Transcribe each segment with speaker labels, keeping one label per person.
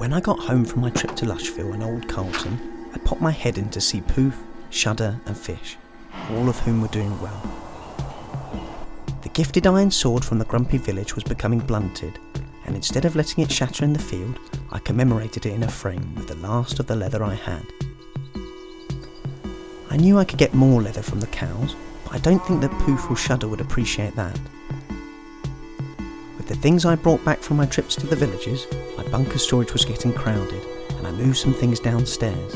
Speaker 1: When I got home from my trip to Lushville and Old Carlton, I popped my head in to see Poof, Shudder and Fish, all of whom were doing well. The gifted iron sword from the Grumpy village was becoming blunted, and instead of letting it shatter in the field, I commemorated it in a frame with the last of the leather I had. I knew I could get more leather from the cows, but I don't think that Poof or Shudder would appreciate that. With the things I brought back from my trips to the villages, my bunker storage was getting crowded, and I moved some things downstairs.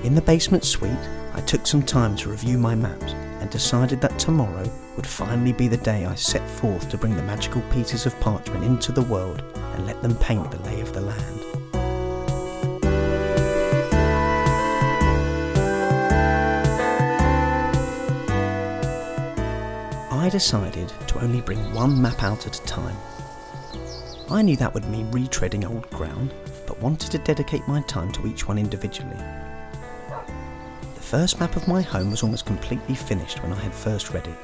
Speaker 1: In the basement suite, I took some time to review my maps and decided that tomorrow would finally be the day I set forth to bring the magical pieces of parchment into the world and let them paint the lay of the land. I decided to only bring one map out at a time. I knew that would mean retreading old ground, but wanted to dedicate my time to each one individually. The first map of my home was almost completely finished when I had first read it,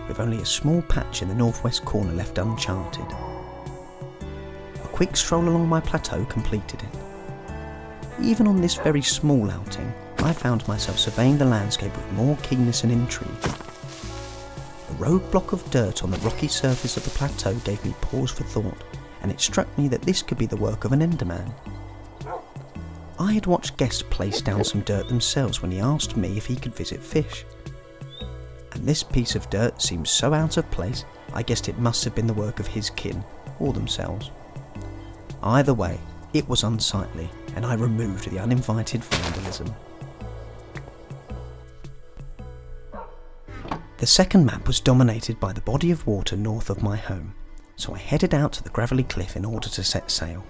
Speaker 1: with only a small patch in the northwest corner left uncharted. A quick stroll along my plateau completed it. Even on this very small outing, I found myself surveying the landscape with more keenness and intrigue. A rogue block of dirt on the rocky surface of the plateau gave me pause for thought, and it struck me that this could be the work of an Enderman. I had watched Guest place down some dirt themselves when he asked me if he could visit Fish. And this piece of dirt seemed so out of place, I guessed it must have been the work of his kin, or themselves. Either way, it was unsightly, and I removed the uninvited vandalism. The second map was dominated by the body of water north of my home, so I headed out to the gravelly cliff in order to set sail.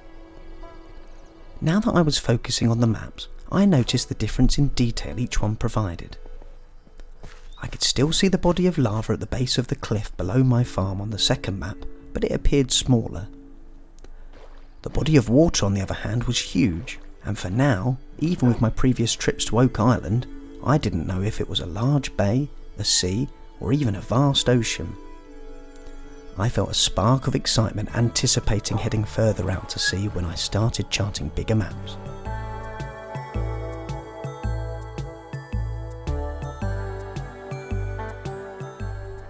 Speaker 1: Now that I was focusing on the maps, I noticed the difference in detail each one provided. I could still see the body of lava at the base of the cliff below my farm on the second map, but it appeared smaller. The body of water, on the other hand, was huge, and for now, even with my previous trips to Oak Island, I didn't know if it was a large bay, a sea, or even a vast ocean. I felt a spark of excitement anticipating heading further out to sea when I started charting bigger maps.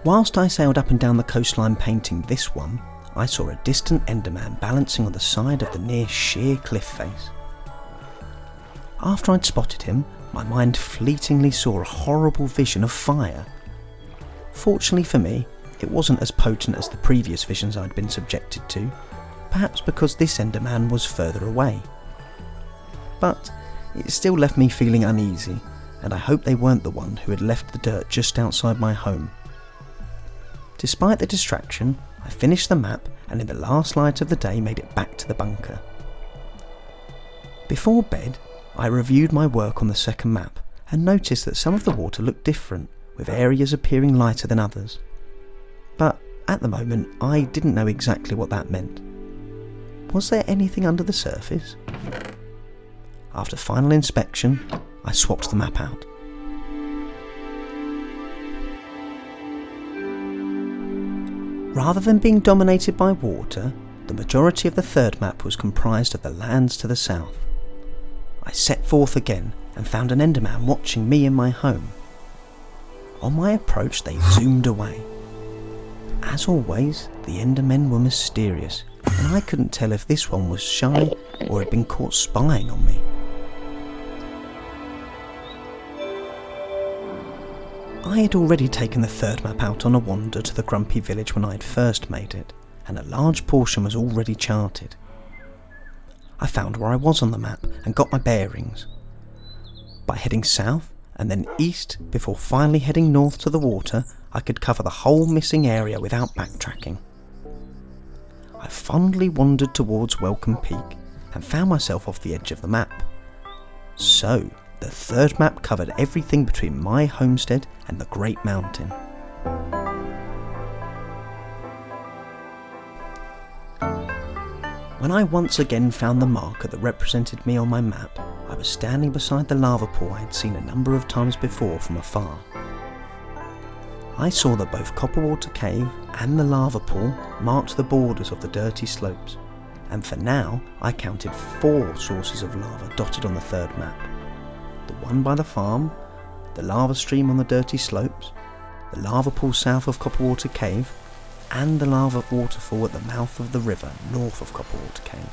Speaker 1: Whilst I sailed up and down the coastline painting this one, I saw a distant Enderman balancing on the side of the near sheer cliff face. After I'd spotted him, my mind fleetingly saw a horrible vision of fire. Fortunately for me, it wasn't as potent as the previous visions I'd been subjected to, perhaps because this Enderman was further away. But it still left me feeling uneasy, and I hoped they weren't the one who had left the dirt just outside my home. Despite the distraction, I finished the map and in the last light of the day made it back to the bunker. Before bed, I reviewed my work on the second map and noticed that some of the water looked different, with areas appearing lighter than others. But at the moment, I didn't know exactly what that meant. Was there anything under the surface? After final inspection, I swapped the map out. Rather than being dominated by water, the majority of the third map was comprised of the lands to the south. I set forth again and found an Enderman watching me in my home. On my approach, they zoomed away. As always, the Endermen were mysterious, and I couldn't tell if this one was shy or had been caught spying on me. I had already taken the third map out on a wander to the Grumpy village when I had first made it, and a large portion was already charted. I found where I was on the map and got my bearings. By heading south and then east before finally heading north to the water, I could cover the whole missing area without backtracking. I fondly wandered towards Welcome Peak and found myself off the edge of the map. So, the third map covered everything between my homestead and the Great Mountain. When I once again found the marker that represented me on my map, I was standing beside the lava pool I had seen a number of times before from afar. I saw that both Copperwater Cave and the lava pool marked the borders of the dirty slopes, and for now I counted 4 sources of lava dotted on the third map. The one by the farm, the lava stream on the dirty slopes, the lava pool south of Copperwater Cave, and the lava waterfall at the mouth of the river north of Copperwater Cave.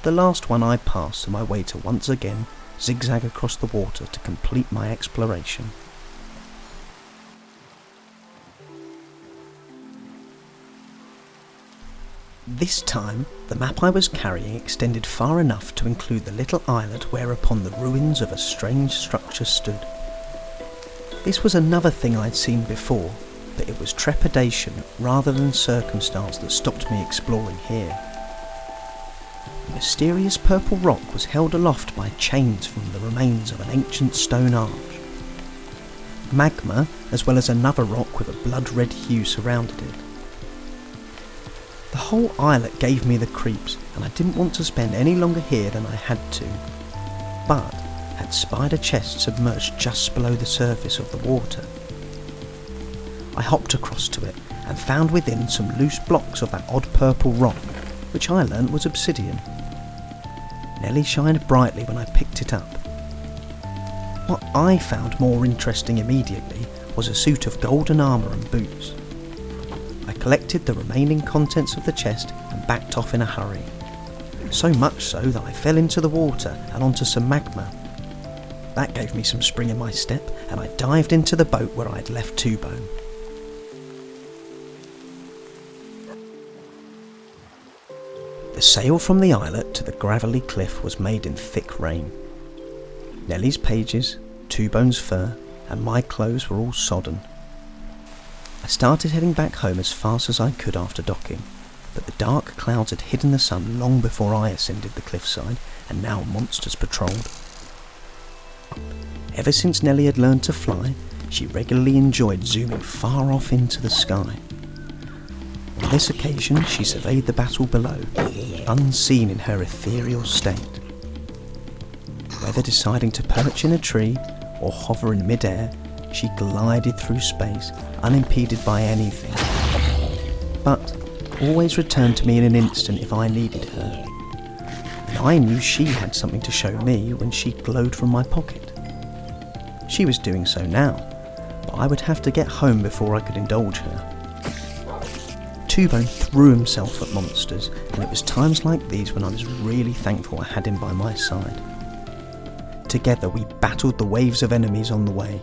Speaker 1: The last one I passed on my way to once again zigzag across the water to complete my exploration. This time, the map I was carrying extended far enough to include the little islet whereupon the ruins of a strange structure stood. This was another thing I'd seen before, but it was trepidation rather than circumstance that stopped me exploring here. A mysterious purple rock was held aloft by chains from the remains of an ancient stone arch. Magma, as well as another rock with a blood-red hue, surrounded it. The whole islet gave me the creeps, and I didn't want to spend any longer here than I had to, but had spied a chest submerged just below the surface of the water. I hopped across to it and found within some loose blocks of that odd purple rock, which I learnt was obsidian. Nelly shined brightly when I picked it up. What I found more interesting immediately was a suit of golden armour and boots. I collected the remaining contents of the chest and backed off in a hurry. So much so that I fell into the water and onto some magma. That gave me some spring in my step and I dived into the boat where I'd left Two-Bone. The sail from the islet to the gravelly cliff was made in thick rain. Nelly's pages, Two-Bone's fur, and my clothes were all sodden. I started heading back home as fast as I could after docking, but the dark clouds had hidden the sun long before I ascended the cliffside, and now monsters patrolled. Ever since Nelly had learned to fly, she regularly enjoyed zooming far off into the sky. On this occasion she surveyed the battle below, unseen in her ethereal state. Whether deciding to perch in a tree or hover in mid-air, she glided through space, unimpeded by anything, but always returned to me in an instant if I needed her. And I knew she had something to show me when she glowed from my pocket. She was doing so now, but I would have to get home before I could indulge her. Two-Bone threw himself at monsters, and it was times like these when I was really thankful I had him by my side. Together we battled the waves of enemies on the way.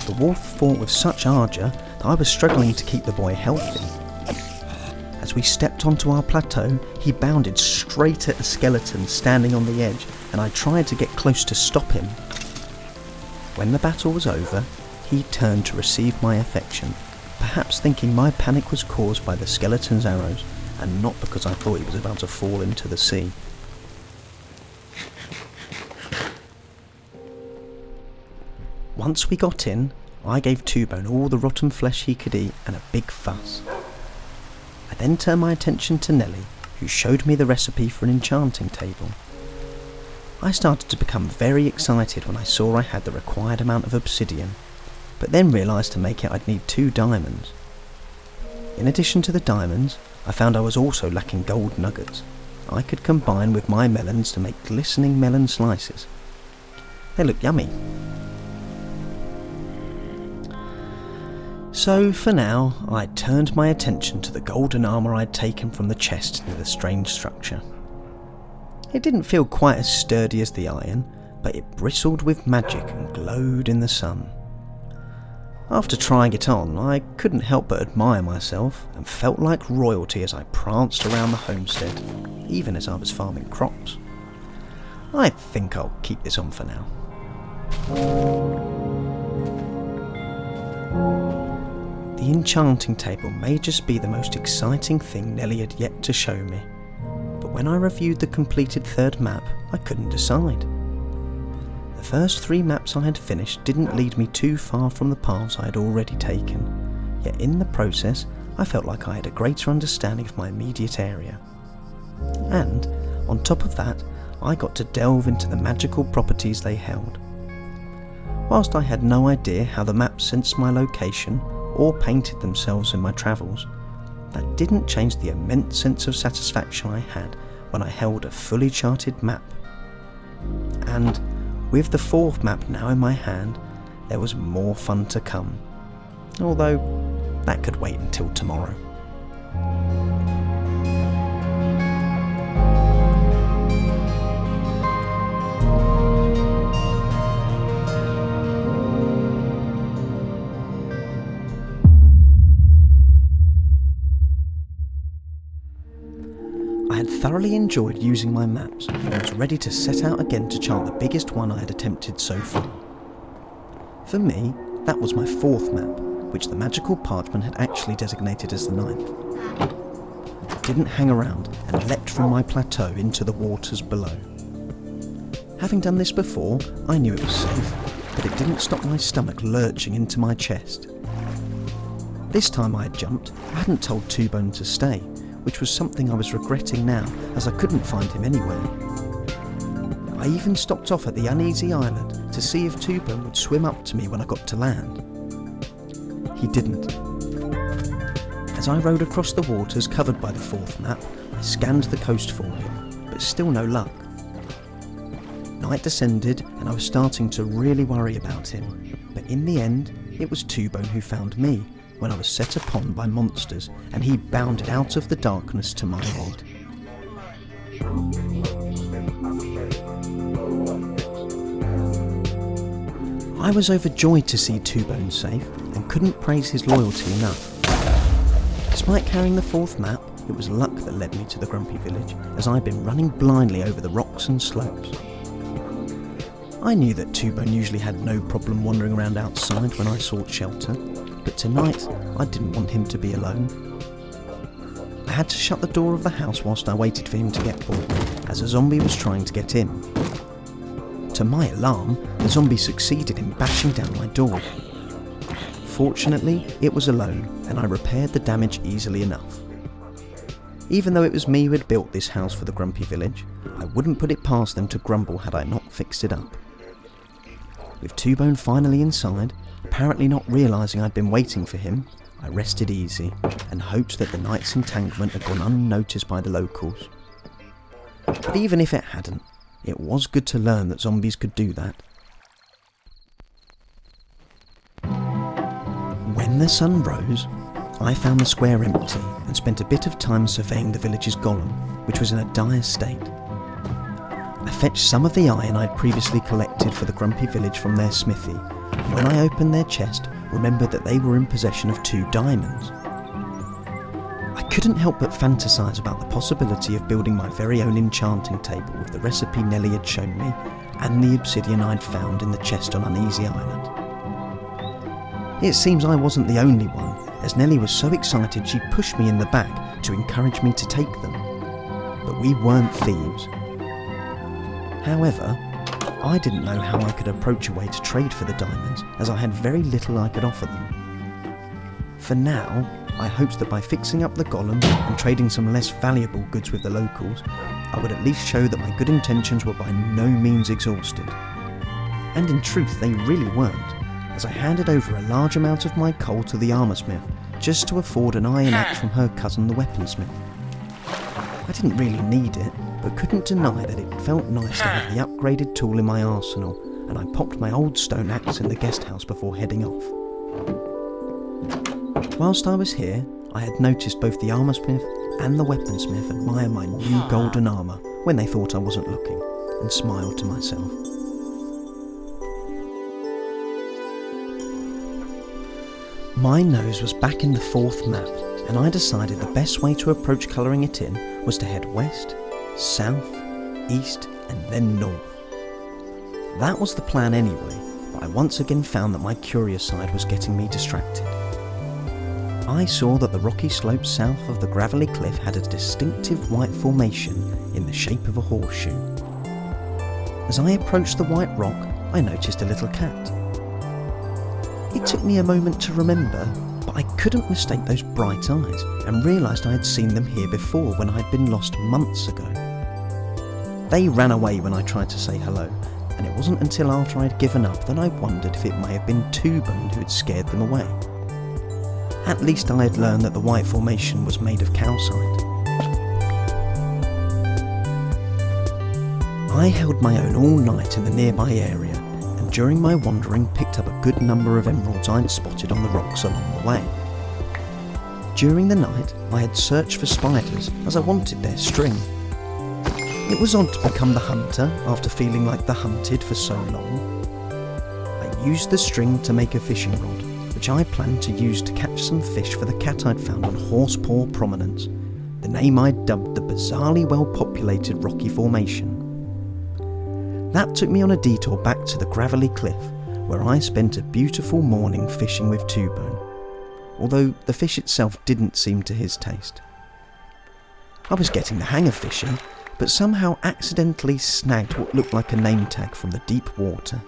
Speaker 1: The wolf fought with such ardour that I was struggling to keep the boy healthy. As we stepped onto our plateau, he bounded straight at a skeleton standing on the edge, and I tried to get close to stop him. When the battle was over, he turned to receive my affection, perhaps thinking my panic was caused by the skeleton's arrows, and not because I thought he was about to fall into the sea. Once we got in, I gave Two-Bone all the rotten flesh he could eat and a big fuss. I then turned my attention to Nelly, who showed me the recipe for an enchanting table. I started to become very excited when I saw I had the required amount of obsidian, but then realised to make it I'd need 2 diamonds. In addition to the diamonds, I found I was also lacking gold nuggets. I could combine with my melons to make glistening melon slices. They look yummy. So for now, I turned my attention to the golden armour I'd taken from the chest near the strange structure. It didn't feel quite as sturdy as the iron, but it bristled with magic and glowed in the sun. After trying it on, I couldn't help but admire myself and felt like royalty as I pranced around the homestead, even as I was farming crops. I think I'll keep this on for now. The enchanting table may just be the most exciting thing Nelly had yet to show me, but when I reviewed the completed third map, I couldn't decide. The first 3 maps I had finished didn't lead me too far from the paths I had already taken, yet in the process I felt like I had a greater understanding of my immediate area. And, on top of that, I got to delve into the magical properties they held. Whilst I had no idea how the maps sensed my location, or painted themselves in my travels, that didn't change the immense sense of satisfaction I had when I held a fully charted map. And with the 4th map now in my hand, there was more fun to come. Although, that could wait until tomorrow. I had thoroughly enjoyed using my maps and was ready to set out again to chart the biggest one I had attempted so far. For me, that was my 4th map, which the magical parchment had actually designated as the 9th. I didn't hang around and leapt from my plateau into the waters below. Having done this before, I knew it was safe, but it didn't stop my stomach lurching into my chest. This time I had jumped, I hadn't told Two Bone to stay, which was something I was regretting now, as I couldn't find him anywhere. I even stopped off at the uneasy island to see if Two Bone would swim up to me when I got to land. He didn't. As I rowed across the waters covered by the 4th map, I scanned the coast for him, but still no luck. Night descended and I was starting to really worry about him, but in the end, it was Two Bone who found me when I was set upon by monsters, and he bounded out of the darkness to my aid. I was overjoyed to see Two Bone safe, and couldn't praise his loyalty enough. Despite carrying the 4th map, it was luck that led me to the Grumpy Village, as I'd been running blindly over the rocks and slopes. I knew that Two Bone usually had no problem wandering around outside when I sought shelter, but tonight I didn't want him to be alone. I had to shut the door of the house whilst I waited for him to get bored, as a zombie was trying to get in. To my alarm, the zombie succeeded in bashing down my door. Fortunately, it was alone, and I repaired the damage easily enough. Even though it was me who had built this house for the Grumpy Village, I wouldn't put it past them to grumble had I not fixed it up. With Two Bone finally inside, apparently not realising I'd been waiting for him, I rested easy and hoped that the night's entanglement had gone unnoticed by the locals. But even if it hadn't, it was good to learn that zombies could do that. When the sun rose, I found the square empty and spent a bit of time surveying the village's golem, which was in a dire state. I fetched some of the iron I'd previously collected for the Grumpy Village from their smithy, and when I opened their chest, remembered that they were in possession of 2 diamonds. I couldn't help but fantasise about the possibility of building my very own enchanting table with the recipe Nelly had shown me and the obsidian I'd found in the chest on Uneasy Island. It seems I wasn't the only one, as Nelly was so excited she pushed me in the back to encourage me to take them. But we weren't thieves. However, I didn't know how I could approach a way to trade for the diamonds, as I had very little I could offer them. For now, I hoped that by fixing up the golem and trading some less valuable goods with the locals, I would at least show that my good intentions were by no means exhausted. And in truth, they really weren't, as I handed over a large amount of my coal to the armoursmith, just to afford an iron axe from her cousin the weaponsmith. I didn't really need it, but couldn't deny that it felt nice to have the upgraded tool in my arsenal, and I popped my old stone axe in the guest house before heading off. Whilst I was here, I had noticed both the armoursmith and the weaponsmith admire my new golden armour when they thought I wasn't looking, and smiled to myself. My nose was back in the 4th map, and I decided the best way to approach colouring it in was to head west, south, east and then north. That was the plan anyway, but I once again found that my curious side was getting me distracted. I saw that the rocky slope south of the gravelly cliff had a distinctive white formation in the shape of a horseshoe. As I approached the white rock, I noticed a little cat. It took me a moment to remember, but I couldn't mistake those bright eyes and realised I had seen them here before when I had been lost months ago. They ran away when I tried to say hello, and it wasn't until after I had given up that I wondered if it may have been Two Bone who had scared them away. At least I had learned that the white formation was made of calcite. I held my own all night in the nearby area, and during my wandering picked up a good number of emeralds I'd spotted on the rocks along the way. During the night, I had searched for spiders as I wanted their string. It was odd to become the hunter after feeling like the hunted for so long. I used the string to make a fishing rod, which I planned to use to catch some fish for the cat I'd found on Horsepaw Prominence, the name I'd dubbed the bizarrely well-populated rocky formation. That took me on a detour back to the gravelly cliff, where I spent a beautiful morning fishing with Two-Bone, although the fish itself didn't seem to his taste. I was getting the hang of fishing, but somehow accidentally snagged what looked like a name tag from the deep water.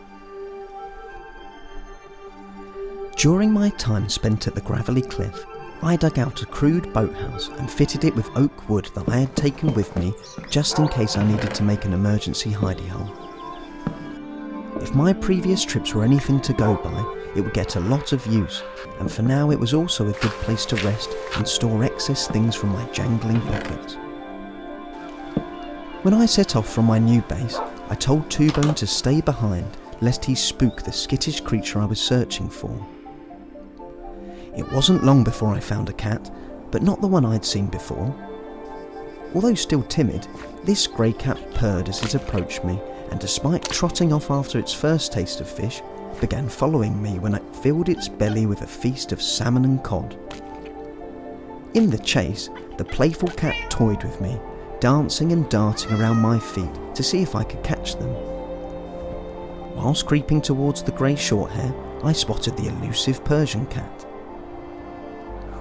Speaker 1: During my time spent at the gravelly cliff, I dug out a crude boathouse and fitted it with oak wood that I had taken with me just in case I needed to make an emergency hidey hole. If my previous trips were anything to go by, it would get a lot of use, and for now it was also a good place to rest and store excess things from my jangling pockets. When I set off from my new base, I told Two-Bone to stay behind lest he spook the skittish creature I was searching for. It wasn't long before I found a cat, but not the one I'd seen before. Although still timid, this grey cat purred as it approached me, and despite trotting off after its first taste of fish, began following me when it filled its belly with a feast of salmon and cod. In the chase, the playful cat toyed with me, dancing and darting around my feet to see if I could catch them. Whilst creeping towards the grey shorthair, I spotted the elusive Persian cat.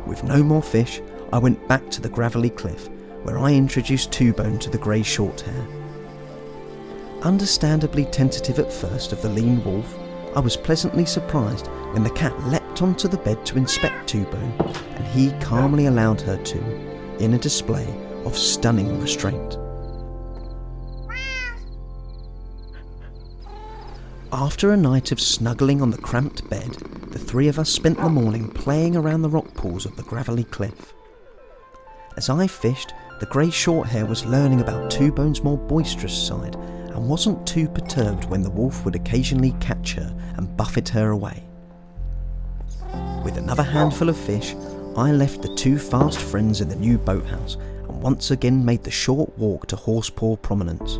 Speaker 1: With no more fish, I went back to the gravelly cliff, where I introduced Two-Bone to the grey shorthair. Understandably tentative at first of the lean wolf, I was pleasantly surprised when the cat leapt onto the bed to inspect Two-Bone, and he calmly allowed her to, in a display of stunning restraint. After a night of snuggling on the cramped bed, the three of us spent the morning playing around the rock pools of the gravelly cliff. As I fished, the grey shorthair was learning about Two-Bone's more boisterous side, and wasn't too perturbed when the wolf would occasionally catch her and buffet her away. With another handful of fish, I left the two fast friends in the new boathouse and once again made the short walk to Horsepaw Prominence.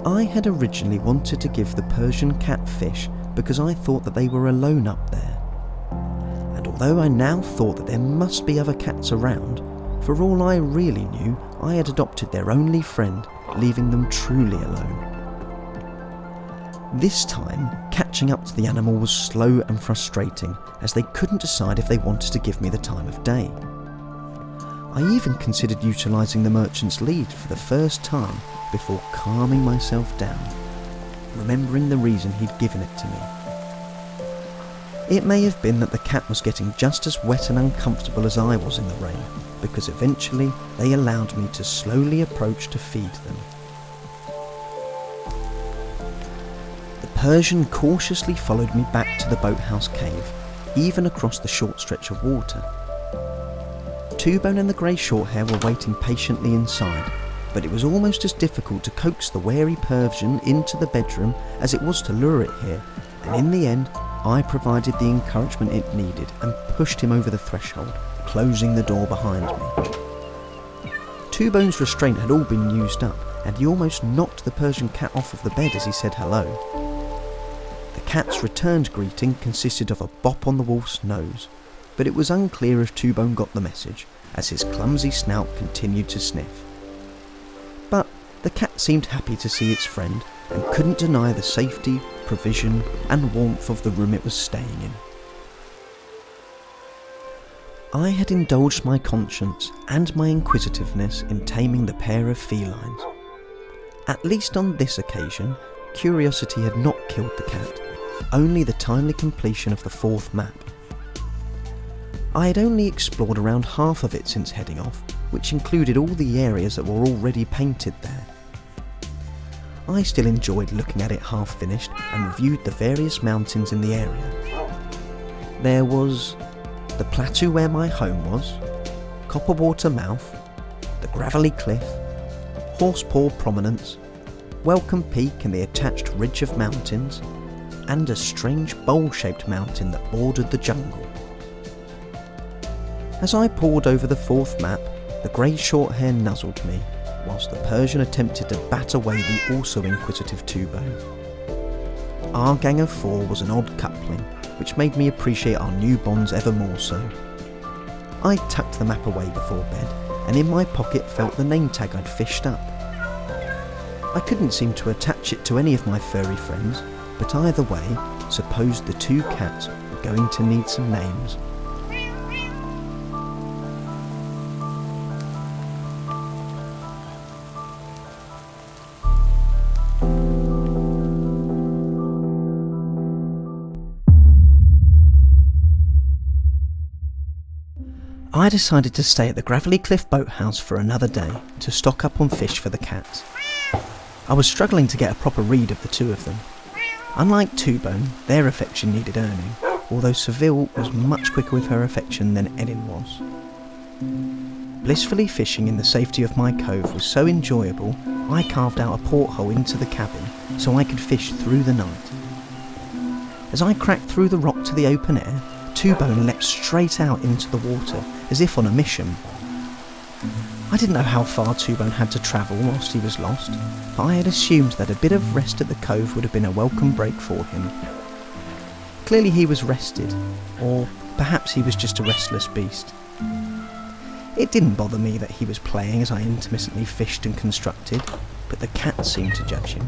Speaker 1: I had originally wanted to give the Persian cat fish because I thought that they were alone up there. And although I now thought that there must be other cats around, for all I really knew, I had adopted their only friend, leaving them truly alone. This time, catching up to the animal was slow and frustrating, as they couldn't decide if they wanted to give me the time of day. I even considered utilising the merchant's lead for the first time before calming myself down, remembering the reason he'd given it to me. It may have been that the cat was getting just as wet and uncomfortable as I was in the rain, because eventually they allowed me to slowly approach to feed them. The Persian cautiously followed me back to the boathouse cave, even across the short stretch of water. Two-Bone and the grey shorthair were waiting patiently inside, but it was almost as difficult to coax the wary Persian into the bedroom as it was to lure it here, and in the end I provided the encouragement it needed and pushed him over the threshold, closing the door behind me. Two-Bone's restraint had all been used up, and he almost knocked the Persian cat off of the bed as he said hello. The cat's returned greeting consisted of a bop on the wolf's nose, but it was unclear if Two-Bone got the message, as his clumsy snout continued to sniff. But the cat seemed happy to see its friend, and couldn't deny the safety, provision, and warmth of the room it was staying in. I had indulged my conscience and my inquisitiveness in taming the pair of felines. At least on this occasion, curiosity had not killed the cat, only the timely completion of the fourth map. I had only explored around half of it since heading off, which included all the areas that were already painted there. I still enjoyed looking at it half finished and reviewed the various mountains in the area. There was the plateau where my home was, Copperwater Mouth, the Gravelly Cliff, Horsepaw Prominence, Welcome Peak and the attached ridge of mountains, and a strange bowl-shaped mountain that bordered the jungle. As I pored over the fourth map, the grey shorthair nuzzled me, whilst the Persian attempted to bat away the also inquisitive Two-Bone. Our gang of four was an odd coupling, which made me appreciate our new bonds ever more so. I tucked the map away before bed, and in my pocket felt the name tag I'd fished up. I couldn't seem to attach it to any of my furry friends, but either way, supposed the two cats were going to need some names. I decided to stay at the Gravelly Cliff boathouse for another day to stock up on fish for the cats. I was struggling to get a proper read of the two of them. Unlike Two-Bone, their affection needed earning, although Seville was much quicker with her affection than Enin was. Blissfully fishing in the safety of my cove was so enjoyable, I carved out a porthole into the cabin so I could fish through the night. As I cracked through the rock to the open air, Two-Bone leapt straight out into the water, as if on a mission. I didn't know how far Two-Bone had to travel whilst he was lost, but I had assumed that a bit of rest at the cove would have been a welcome break for him. Clearly he was rested, or perhaps he was just a restless beast. It didn't bother me that he was playing as I intermittently fished and constructed, but the cat seemed to judge him.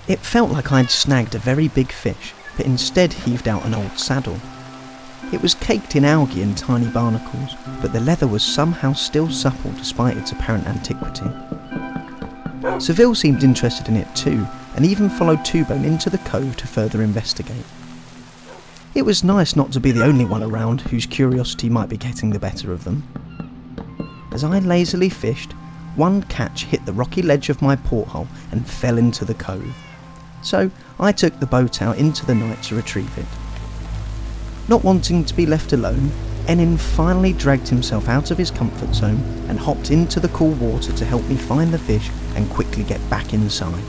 Speaker 1: It felt like I'd snagged a very big fish, but instead heaved out an old saddle. It was caked in algae and tiny barnacles, but the leather was somehow still supple despite its apparent antiquity. Seville seemed interested in it too, and even followed Two-Bone into the cove to further investigate. It was nice not to be the only one around whose curiosity might be getting the better of them. As I lazily fished, one catch hit the rocky ledge of my porthole and fell into the cove. So I took the boat out into the night to retrieve it. Not wanting to be left alone, Enin finally dragged himself out of his comfort zone and hopped into the cool water to help me find the fish and quickly get back inside.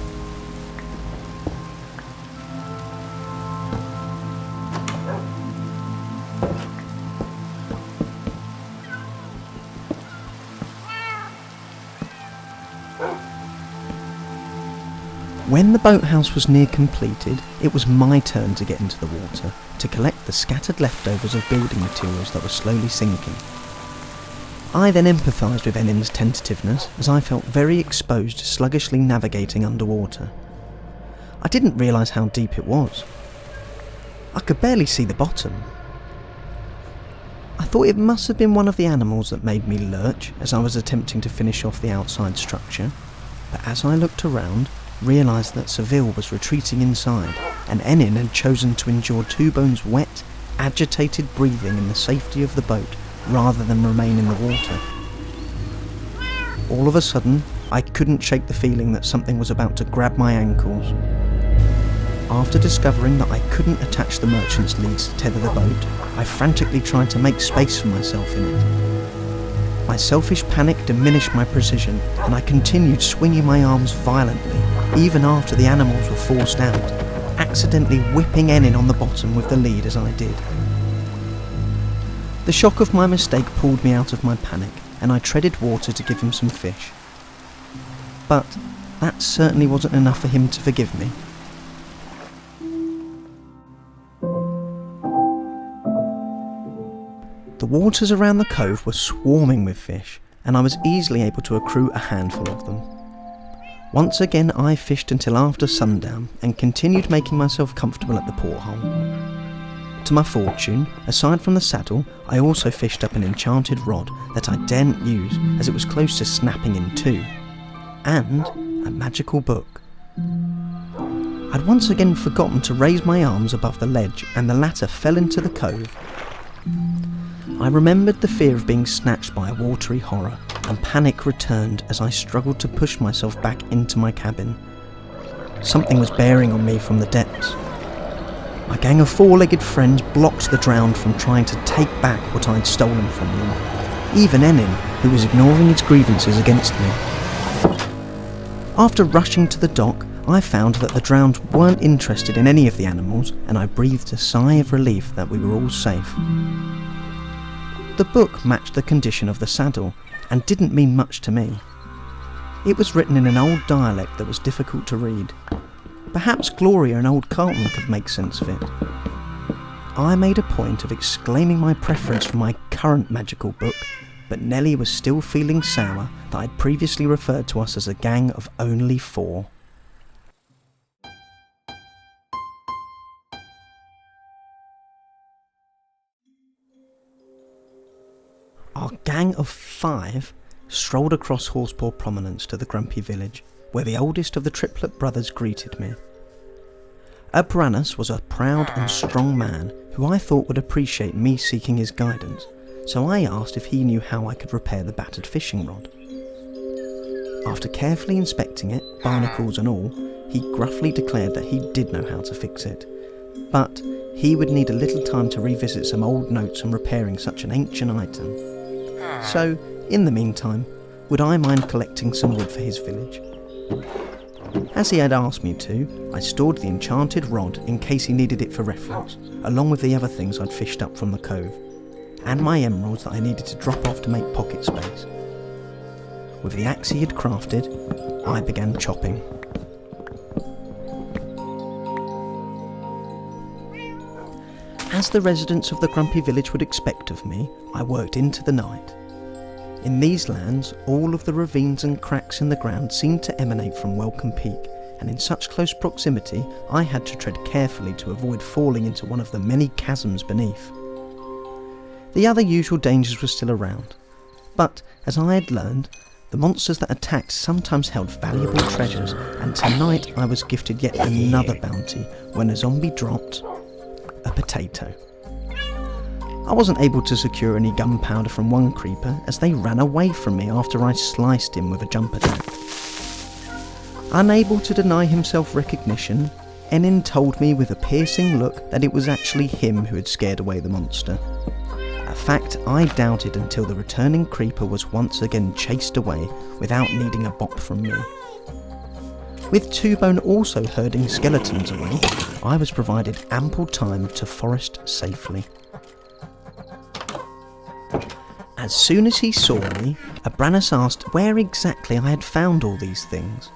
Speaker 1: When the boathouse was near completed, it was my turn to get into the water to collect the scattered leftovers of building materials that were slowly sinking. I then empathised with Enin's tentativeness as I felt very exposed to sluggishly navigating underwater. I didn't realise how deep it was. I could barely see the bottom. I thought it must have been one of the animals that made me lurch as I was attempting to finish off the outside structure, but as I looked around, realised that Seville was retreating inside, and Enin had chosen to endure Two-Bone's wet, agitated breathing in the safety of the boat rather than remain in the water. All of a sudden, I couldn't shake the feeling that something was about to grab my ankles. After discovering that I couldn't attach the merchant's leads to tether the boat, I frantically tried to make space for myself in it. My selfish panic diminished my precision, and I continued swinging my arms violently, even after the animals were forced out, accidentally whipping Enin on the bottom with the lead as I did. The shock of my mistake pulled me out of my panic, and I treaded water to give him some fish. But that certainly wasn't enough for him to forgive me. The waters around the cove were swarming with fish, and I was easily able to accrue a handful of them. Once again I fished until after sundown and continued making myself comfortable at the porthole. To my fortune, aside from the saddle, I also fished up an enchanted rod that I daren't use as it was close to snapping in two, and a magical book. I'd once again forgotten to raise my arms above the ledge, and the latter fell into the cove. I remembered the fear of being snatched by a watery horror, and panic returned as I struggled to push myself back into my cabin. Something was bearing on me from the depths. My gang of four-legged friends blocked the drowned from trying to take back what I'd stolen from them, even Enin, who was ignoring his grievances against me. After rushing to the dock, I found that the drowned weren't interested in any of the animals, and I breathed a sigh of relief that we were all safe. The book matched the condition of the saddle, and didn't mean much to me. It was written in an old dialect that was difficult to read. Perhaps Gloria and old Carlton could make sense of it. I made a point of exclaiming my preference for my current magical book, but Nellie was still feeling sour that I'd previously referred to us as a gang of only 4. Our gang of 5 strolled across Horsepaw Prominence to the Grumpy Village, where the oldest of the triplet brothers greeted me. Abranus was a proud and strong man who I thought would appreciate me seeking his guidance, so I asked if he knew how I could repair the battered fishing rod. After carefully inspecting it, barnacles and all, he gruffly declared that he did know how to fix it, but he would need a little time to revisit some old notes on repairing such an ancient item. So, in the meantime, would I mind collecting some wood for his village? As he had asked me to, I stored the enchanted rod in case he needed it for reference, along with the other things I'd fished up from the cove, and my emeralds that I needed to drop off to make pocket space. With the axe he had crafted, I began chopping. As the residents of the Grumpy Village would expect of me, I worked into the night. In these lands, all of the ravines and cracks in the ground seemed to emanate from Welcome Peak, and in such close proximity, I had to tread carefully to avoid falling into one of the many chasms beneath. The other usual dangers were still around, but, as I had learned, the monsters that attacked sometimes held valuable treasures, and tonight I was gifted yet another bounty when a zombie dropped a potato. I wasn't able to secure any gunpowder from one creeper as they ran away from me after I sliced him with a jump attack. Unable to deny himself recognition, Enin told me with a piercing look that it was actually him who had scared away the monster. A fact I doubted until the returning creeper was once again chased away without needing a bop from me. With Two-Bone also herding skeletons away, I was provided ample time to forest safely. As soon as he saw me, Abranus asked where exactly I had found all these things.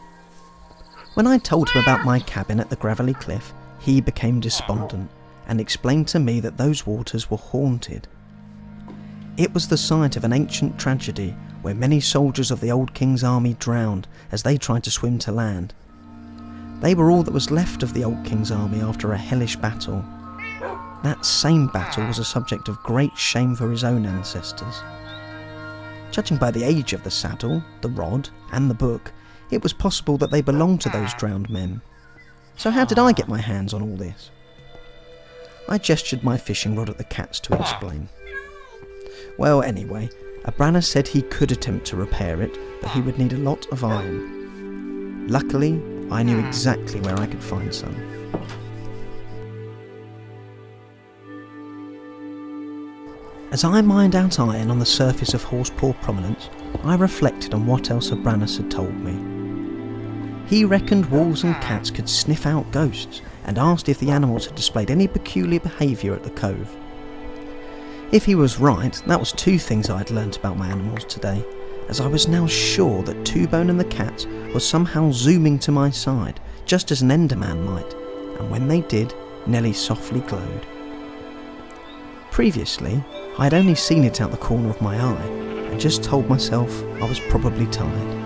Speaker 1: When I told him about my cabin at the gravelly cliff, he became despondent and explained to me that those waters were haunted. It was the site of an ancient tragedy where many soldiers of the old king's army drowned as they tried to swim to land. They were all that was left of the old king's army after a hellish battle. That same battle was a subject of great shame for his own ancestors. Judging by the age of the saddle, the rod, and the book, it was possible that they belonged to those drowned men. So how did I get my hands on all this? I gestured my fishing rod at the cats to explain. Well, anyway, Abranus said he could attempt to repair it, but he would need a lot of iron. Luckily, I knew exactly where I could find some. As I mined out iron on the surface of Horsepaw Prominence, I reflected on what else Abranus had told me. He reckoned wolves and cats could sniff out ghosts, and asked if the animals had displayed any peculiar behaviour at the cove. If he was right, that was 2 things I had learnt about my animals today, as I was now sure that Two-Bone and the cats was somehow zooming to my side, just as an Enderman might, and when they did, Nellie softly glowed. Previously, I had only seen it out the corner of my eye, and just told myself I was probably tired.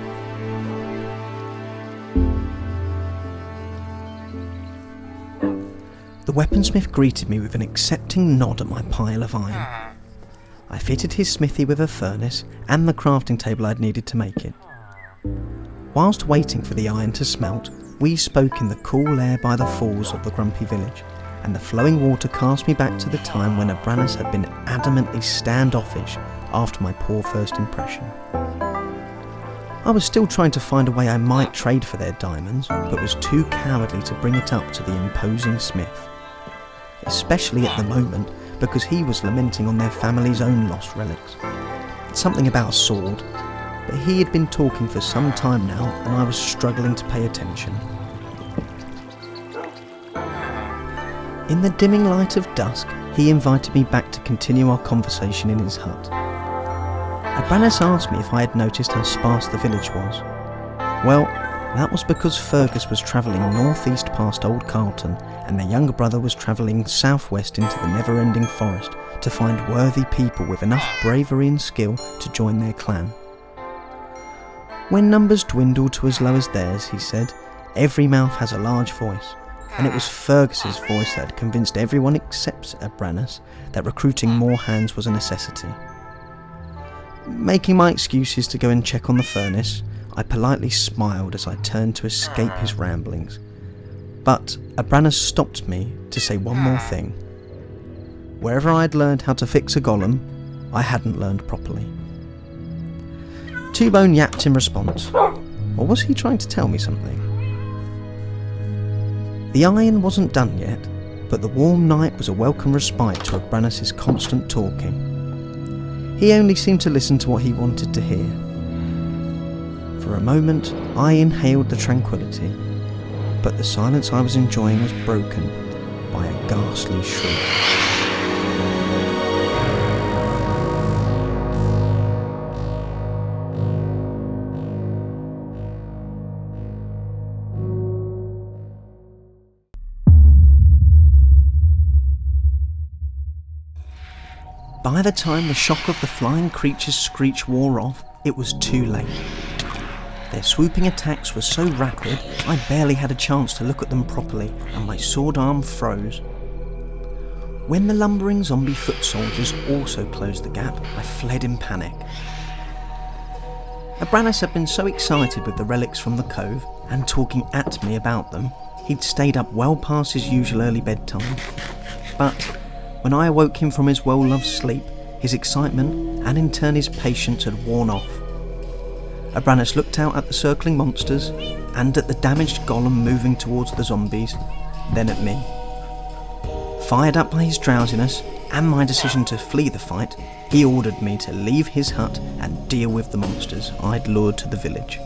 Speaker 1: The weaponsmith greeted me with an accepting nod at my pile of iron. I fitted his smithy with a furnace and the crafting table I'd needed to make it. Whilst waiting for the iron to smelt, we spoke in the cool air by the falls of the Grumpy Village, and the flowing water cast me back to the time when Abranus had been adamantly standoffish after my poor first impression. I was still trying to find a way I might trade for their diamonds, but was too cowardly to bring it up to the imposing Smith. Especially at the moment, because he was lamenting on their family's own lost relics. Something about a sword, but he had been talking for some time now, and I was struggling to pay attention. In the dimming light of dusk, he invited me back to continue our conversation in his hut. Abranes asked me if I had noticed how sparse the village was. Well, that was because Fergus was travelling northeast past Old Carlton, and their younger brother was travelling southwest into the never-ending forest to find worthy people with enough bravery and skill to join their clan. When numbers dwindle to as low as theirs, he said, every mouth has a large voice, and it was Fergus's voice that had convinced everyone except Abranes that recruiting more hands was a necessity. Making my excuses to go and check on the furnace, I politely smiled as I turned to escape his ramblings. But Abranes stopped me to say one more thing. Wherever I had learned how to fix a golem, I hadn't learned properly. Two-Bone yapped in response. Or was he trying to tell me something? The iron wasn't done yet, but the warm night was a welcome respite to Abranes' constant talking. He only seemed to listen to what he wanted to hear. For a moment, I inhaled the tranquility, but the silence I was enjoying was broken by a ghastly shriek. By the time the shock of the flying creature's screech wore off, it was too late. Their swooping attacks were so rapid, I barely had a chance to look at them properly, and my sword arm froze. When the lumbering zombie foot soldiers also closed the gap, I fled in panic. Abranes had been so excited with the relics from the cove, and talking at me about them, he'd stayed up well past his usual early bedtime. But when I awoke him from his well-loved sleep, his excitement, and in turn his patience, had worn off. Abranes looked out at the circling monsters, and at the damaged golem moving towards the zombies, then at me. Fired up by his drowsiness, and my decision to flee the fight, he ordered me to leave his hut and deal with the monsters I'd lured to the village.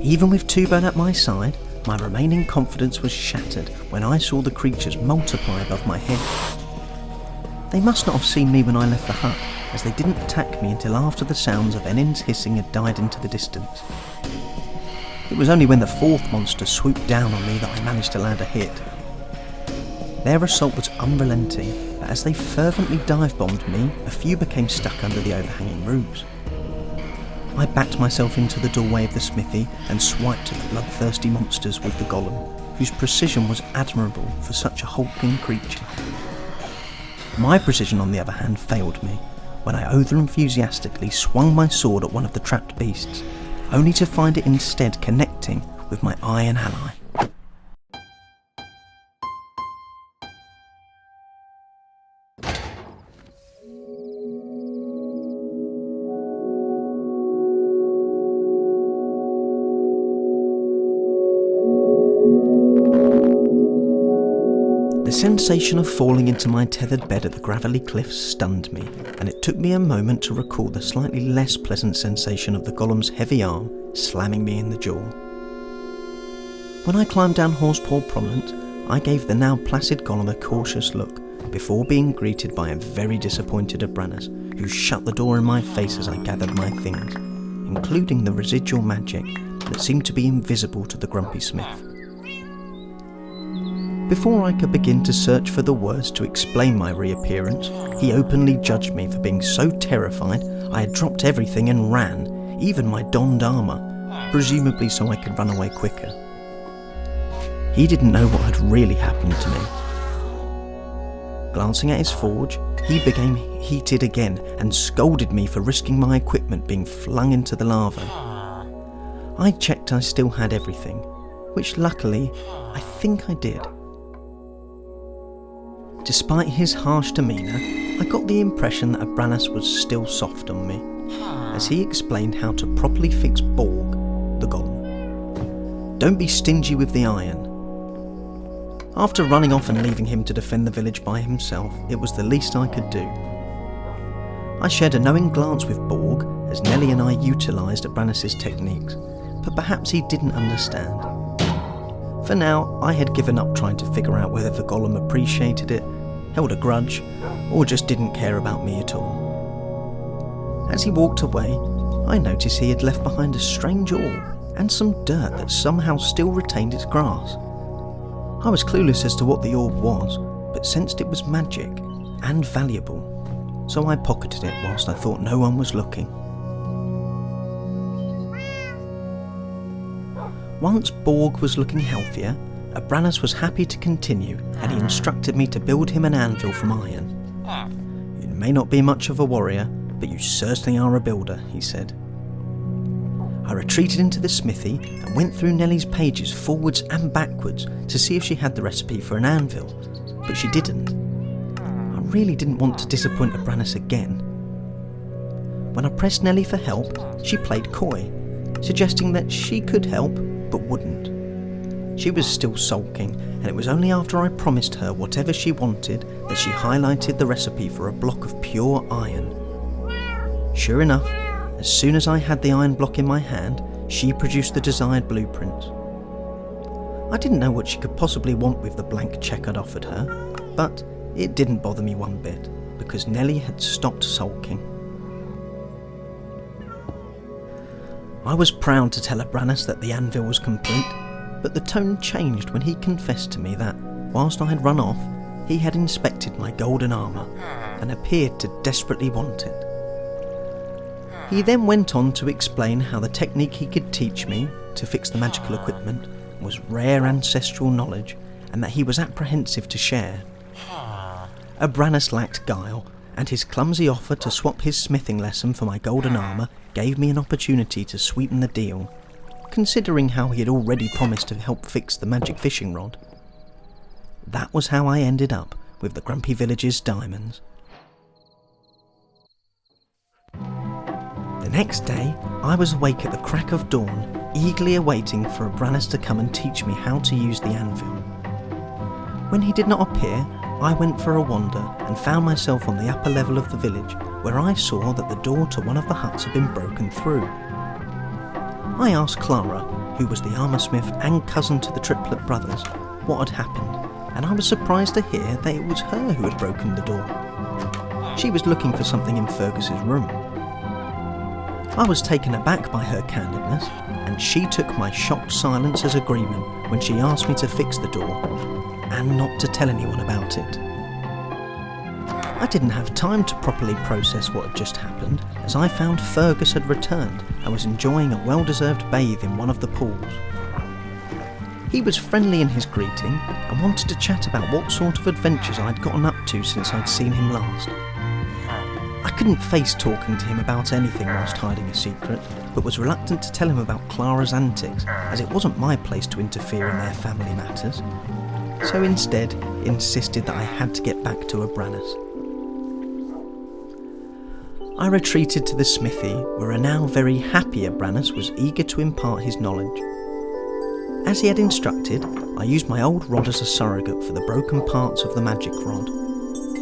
Speaker 1: Even with Two-Bone at my side, my remaining confidence was shattered when I saw the creatures multiply above my head. They must not have seen me when I left the hut, as they didn't attack me until after the sounds of Enin's hissing had died into the distance. It was only when the fourth monster swooped down on me that I managed to land a hit. Their assault was unrelenting, but as they fervently dive-bombed me, a few became stuck under the overhanging roofs. I backed myself into the doorway of the smithy and swiped at the bloodthirsty monsters with the golem, whose precision was admirable for such a hulking creature. My precision, on the other hand, failed me, when I over-enthusiastically swung my sword at one of the trapped beasts, only to find it instead connecting with my iron ally. The sensation of falling into my tethered bed at the gravelly cliffs stunned me, and it took me a moment to recall the slightly less pleasant sensation of the golem's heavy arm slamming me in the jaw. When I climbed down Horsepaw Prominent, I gave the now placid golem a cautious look, before being greeted by a very disappointed Abranes, who shut the door in my face as I gathered my things, including the residual magic that seemed to be invisible to the grumpy smith. Before I could begin to search for the words to explain my reappearance, he openly judged me for being so terrified I had dropped everything and ran, even my donned armour, presumably so I could run away quicker. He didn't know what had really happened to me. Glancing at his forge, he became heated again and scolded me for risking my equipment being flung into the lava. I checked I still had everything, which luckily I think I did. Despite his harsh demeanour, I got the impression that Abranas was still soft on me, as he explained how to properly fix Borg, the golem. Don't be stingy with the iron. After running off and leaving him to defend the village by himself, it was the least I could do. I shared a knowing glance with Borg as Nelly and I utilised Abranas' techniques, but perhaps he didn't understand. For now, I had given up trying to figure out whether the golem appreciated it, held a grudge, or just didn't care about me at all. As he walked away, I noticed he had left behind a strange orb and some dirt that somehow still retained its grass. I was clueless as to what the orb was, but sensed it was magic and valuable, so I pocketed it whilst I thought no one was looking. Once Borg was looking healthier, Abranas was happy to continue, and he instructed me to build him an anvil from iron. "You may not be much of a warrior, but you certainly are a builder," he said. I retreated into the smithy and went through Nelly's pages forwards and backwards to see if she had the recipe for an anvil, but she didn't. I really didn't want to disappoint Abranas again. When I pressed Nelly for help, she played coy, suggesting that she could help but wouldn't. She was still sulking, and it was only after I promised her whatever she wanted that she highlighted the recipe for a block of pure iron. Sure enough, as soon as I had the iron block in my hand, she produced the desired blueprints. I didn't know what she could possibly want with the blank check I'd offered her, but it didn't bother me one bit, because Nelly had stopped sulking. I was proud to tell Abranas that the anvil was complete, but the tone changed when he confessed to me that, whilst I had run off, he had inspected my golden armour and appeared to desperately want it. He then went on to explain how the technique he could teach me to fix the magical equipment was rare ancestral knowledge, and that he was apprehensive to share. Abranas lacked guile, and his clumsy offer to swap his smithing lesson for my golden armour gave me an opportunity to sweeten the deal, considering how he had already promised to help fix the magic fishing rod. That was how I ended up with the Grumpy Village's diamonds. The next day, I was awake at the crack of dawn, eagerly awaiting for Abranas to come and teach me how to use the anvil. When he did not appear, I went for a wander and found myself on the upper level of the village, where I saw that the door to one of the huts had been broken through. I asked Clara, who was the armoursmith and cousin to the triplet brothers, what had happened, and I was surprised to hear that it was her who had broken the door. She was looking for something in Fergus's room. I was taken aback by her candidness, and she took my shocked silence as agreement when she asked me to fix the door, and not to tell anyone about it. I didn't have time to properly process what had just happened, as I found Fergus had returned and was enjoying a well-deserved bathe in one of the pools. He was friendly in his greeting and wanted to chat about what sort of adventures I'd gotten up to since I'd seen him last. I couldn't face talking to him about anything whilst hiding a secret, but was reluctant to tell him about Clara's antics, as it wasn't my place to interfere in their family matters, so instead insisted that I had to get back to Abranas. I retreated to the smithy, where a now very happy Abranas was eager to impart his knowledge. As he had instructed, I used my old rod as a surrogate for the broken parts of the magic rod,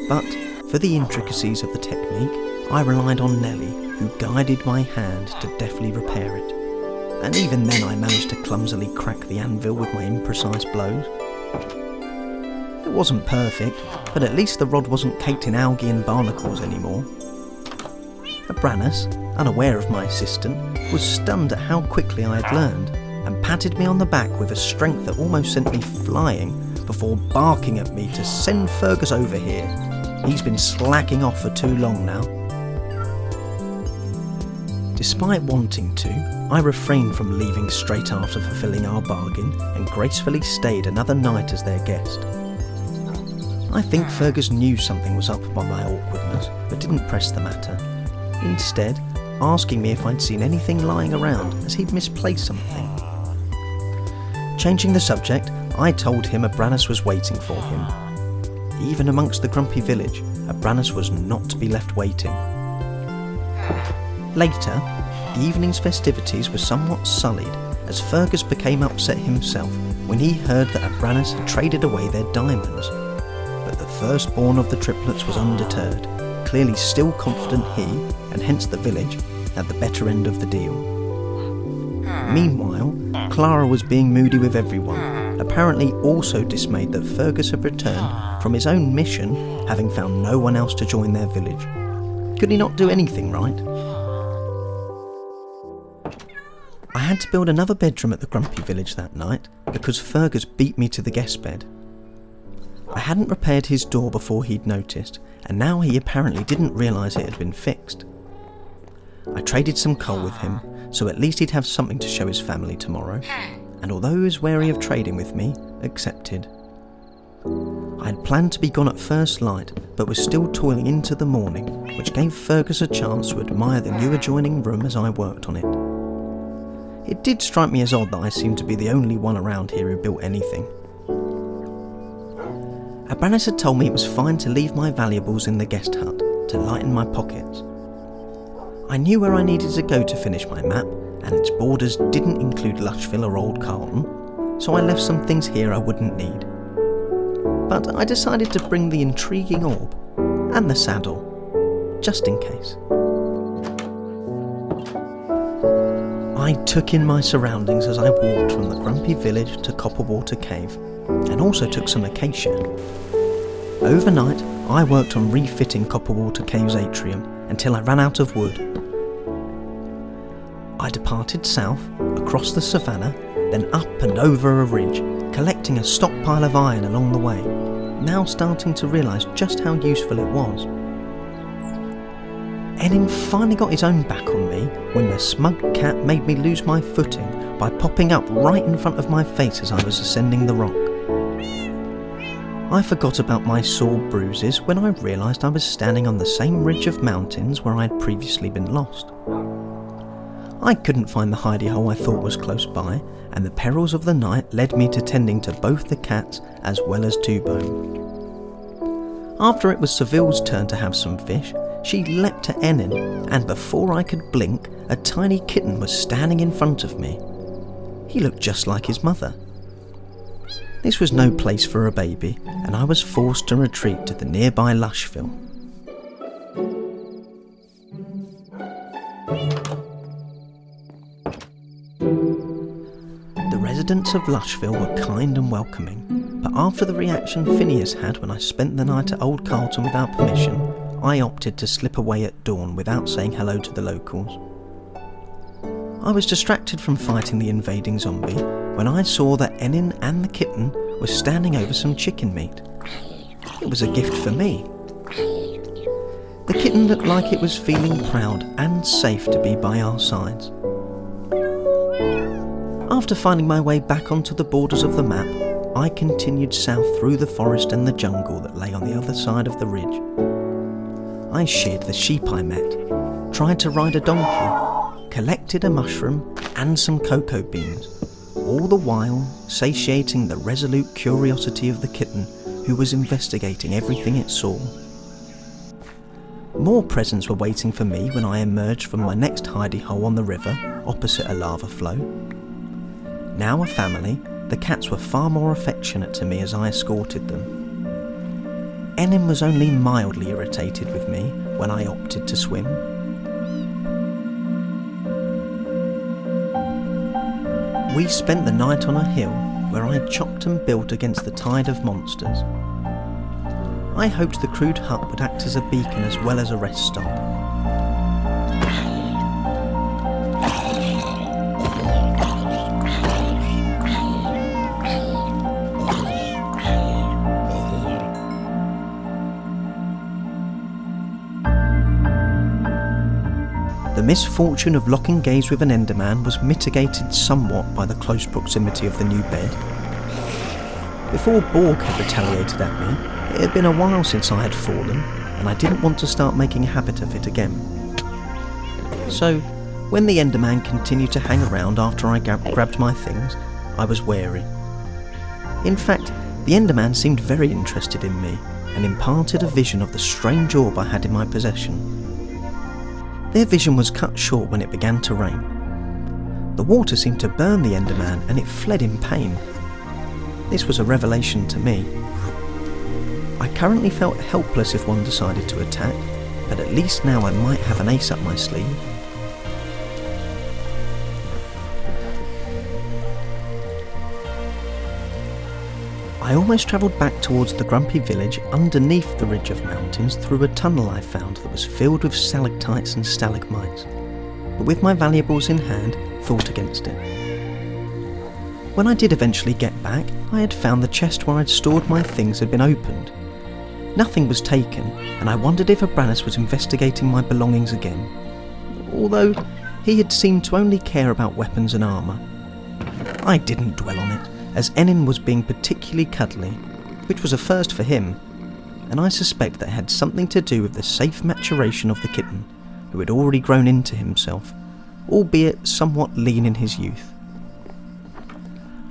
Speaker 1: but for the intricacies of the technique, I relied on Nelly, who guided my hand to deftly repair it, and even then I managed to clumsily crack the anvil with my imprecise blows. It wasn't perfect, but at least the rod wasn't caked in algae and barnacles anymore. Abranas, unaware of my assistant, was stunned at how quickly I had learned, and patted me on the back with a strength that almost sent me flying, before barking at me to send Fergus over here. He's been slacking off for too long now. Despite wanting to, I refrained from leaving straight after fulfilling our bargain and gracefully stayed another night as their guest. I think Fergus knew something was up by my awkwardness, but didn't press the matter, instead asking me if I'd seen anything lying around, as he'd misplaced something. Changing the subject, I told him Abranas was waiting for him. even amongst the grumpy village, Abranus was not to be left waiting. Later, the evening's festivities were somewhat sullied as Fergus became upset himself when he heard that Abranus had traded away their diamonds. But the firstborn of the triplets was undeterred, clearly still confident he, and hence the village, had the better end of the deal. Meanwhile, Clara was being moody with everyone, apparently also dismayed that Fergus had returned from his own mission, having found no one else to join their village. Could he not do anything right? I had to build another bedroom at the grumpy village that night because Fergus beat me to the guest bed. I hadn't repaired his door before he'd noticed, and now he apparently didn't realise it had been fixed. I traded some coal with him, so at least he'd have something to show his family tomorrow, and although he was wary of trading with me, accepted. I had planned to be gone at first light, but was still toiling into the morning, which gave Fergus a chance to admire the new adjoining room as I worked on it. It did strike me as odd that I seemed to be the only one around here who built anything. Abranus had told me it was fine to leave my valuables in the guest hut to lighten my pockets. I knew where I needed to go to finish my map, and its borders didn't include Lushville or Old Carlton, so I left some things here I wouldn't need. But I decided to bring the intriguing orb and the saddle, just in case. I took in my surroundings as I walked from the grumpy village to Copperwater Cave, and also took some acacia. Overnight, I worked on refitting Copperwater Cave's atrium until I ran out of wood. I departed south, across the savannah, then up and over a ridge, collecting a stockpile of iron along the way, now starting to realise just how useful it was. Enin finally got his own back on me when the smug cat made me lose my footing by popping up right in front of my face as I was ascending the rock. I forgot about my sore bruises when I realised I was standing on the same ridge of mountains where I had previously been lost. I couldn't find the hidey hole I thought was close by, and the perils of the night led me to tending to both the cats as well as Two-Bone. After it was Seville's turn to have some fish, she leapt to Enin, and before I could blink, a tiny kitten was standing in front of me. He looked just like his mother. This was no place for a baby, and I was forced to retreat to the nearby Lushville. The residents of Lushville were kind and welcoming, but after the reaction Phineas had when I spent the night at Old Carlton without permission, I opted to slip away at dawn without saying hello to the locals. I was distracted from fighting the invading zombie when I saw that Enin and the kitten were standing over some chicken meat. It was a gift for me. The kitten looked like it was feeling proud and safe to be by our sides. After finding my way back onto the borders of the map, I continued south through the forest and the jungle that lay on the other side of the ridge. I sheared the sheep I met, tried to ride a donkey, collected a mushroom and some cocoa beans, all the while satiating the resolute curiosity of the kitten who was investigating everything it saw. More presents were waiting for me when I emerged from my next hidey hole on the river opposite a lava flow. Now a family, the cats were far more affectionate to me as I escorted them. Enin was only mildly irritated with me when I opted to swim. We spent the night on a hill where I chopped and built against the tide of monsters. I hoped the crude hut would act as a beacon as well as a rest stop. The misfortune of locking gaze with an Enderman was mitigated somewhat by the close proximity of the new bed. Before Borg had retaliated at me, it had been a while since I had fallen, and I didn't want to start making a habit of it again. So, when the Enderman continued to hang around after I grabbed my things, I was wary. In fact, the Enderman seemed very interested in me, and imparted a vision of the strange orb I had in my possession. Their vision was cut short when it began to rain. The water seemed to burn the Enderman and it fled in pain. This was a revelation to me. I currently felt helpless if one decided to attack, but at least now I might have an ace up my sleeve. I almost travelled back towards the grumpy village underneath the ridge of mountains through a tunnel I found that was filled with stalactites and stalagmites, but with my valuables in hand, thought against it. When I did eventually get back, I had found the chest where I'd stored my things had been opened. Nothing was taken, and I wondered if Abranus was investigating my belongings again, although he had seemed to only care about weapons and armour. I didn't dwell on it, as Enin was being particularly cuddly, which was a first for him, and I suspect that it had something to do with the safe maturation of the kitten, who had already grown into himself, albeit somewhat lean in his youth.